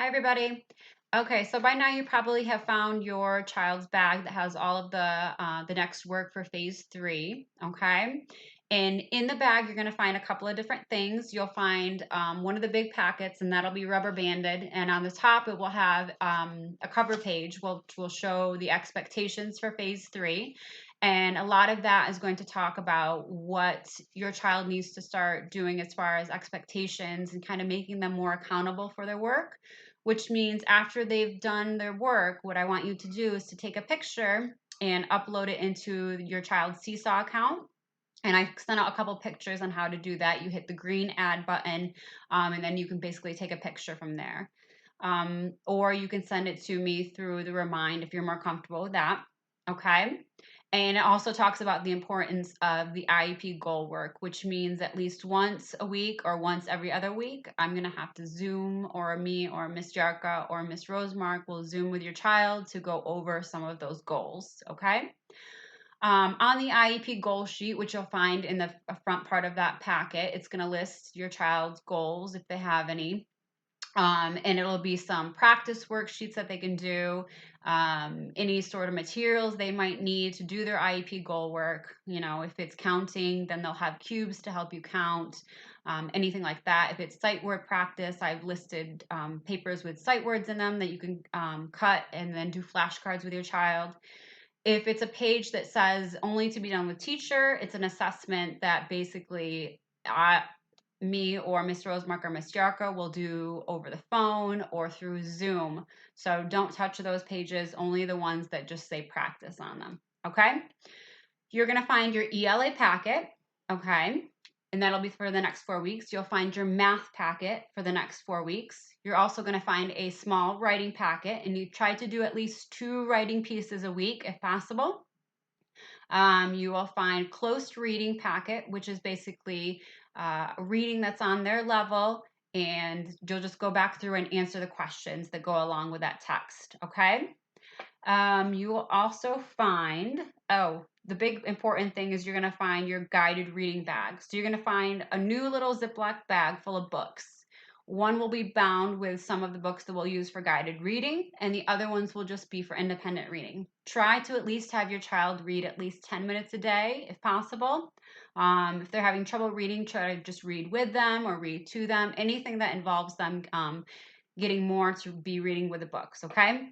Hi, everybody. Okay, so by now you probably have found your child's bag that has all of the next work for phase three. Okay, and in the bag you're going to find a couple of different things. You'll find one of the big packets, and that'll be rubber banded. And on the top, it will have a cover page, which will show the expectations for phase three. And a lot of that is going to talk about what your child needs to start doing as far as expectations and kind of making them more accountable for their work, which means after they've done their work, what I want you to do is to take a picture and upload it into your child's Seesaw account. And I sent out a couple pictures on how to do that. You hit the green add button, and then you can basically take a picture from there. Or you can send it to me through the Remind if you're more comfortable with that. Okay. And it also talks about the importance of the IEP goal work, which means at least once a week or once every other week, I'm going to have to Zoom, or me or Miss Jarka or Miss Rosemark will Zoom with your child to go over some of those goals. Okay. On the IEP goal sheet, which you'll find in the front part of that packet, it's going to list your child's goals if they have any. And it'll be some practice worksheets that they can do, any sort of materials they might need to do their IEP goal work. You know, if it's counting, then they'll have cubes to help you count, anything like that. If it's sight word practice, I've listed papers with sight words in them that you can cut and then do flashcards with your child. If it's a page that says only to be done with teacher, it's an assessment that basically me or Miss Rosemark or Miss Jarka will do over the phone or through Zoom. So don't touch those pages, only the ones that just say practice on them. Okay. You're going to find your ELA packet. Okay. And that'll be for the next 4 weeks. You'll find your math packet for the next 4 weeks. You're also going to find a small writing packet, and you try to do at least 2 writing pieces a week if possible. You will find close reading packet, which is basically a reading that's on their level, and you'll just go back through and answer the questions that go along with that text. Okay. You will also find, the big important thing is you're going to find your guided reading bag. So you're going to find a new little Ziploc bag full of books. One will be bound with some of the books that we'll use for guided reading, and the other ones will just be for independent reading. Try to at least have your child read at least 10 minutes a day, if possible. If they're having trouble reading, try to just read with them or read to them, anything that involves them getting more to be reading with the books, okay?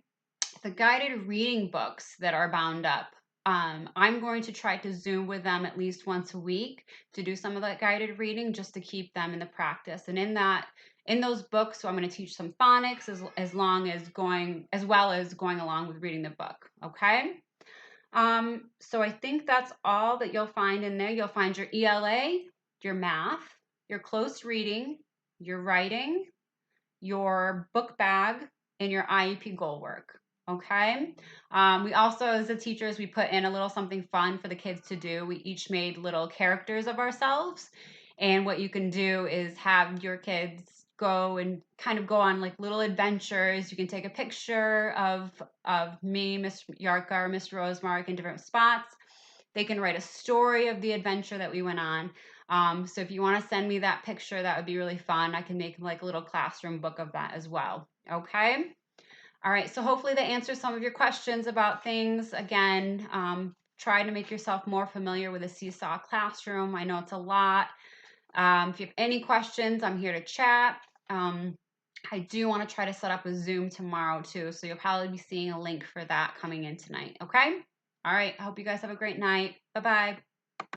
The guided reading books that are bound up, I'm going to try to Zoom with them at least once a week to do some of that guided reading just to keep them in the practice. And in those books, so I'm going to teach some phonics as well as going along with reading the book. Okay. So I think that's all that you'll find in there. You'll find your ELA, your math, your close reading, your writing, your book bag, and your IEP goal work. Okay. We also, as the teachers, we put in a little something fun for the kids to do. We each made little characters of ourselves. And what you can do is have your kids go and kind of go on like little adventures. You can take a picture of me, Miss Yarka, or Miss Rosemark in different spots. They can write a story of the adventure that we went on. So if you want to send me that picture, that would be really fun. I can make like a little classroom book of that as well. Okay. All right. So hopefully that answers some of your questions about things. Again, try to make yourself more familiar with a Seesaw classroom. I know it's a lot. If you have any questions, I'm here to chat. I do want to try to set up a Zoom tomorrow too. So you'll probably be seeing a link for that coming in tonight. Okay. All right. I hope you guys have a great night. Bye-bye.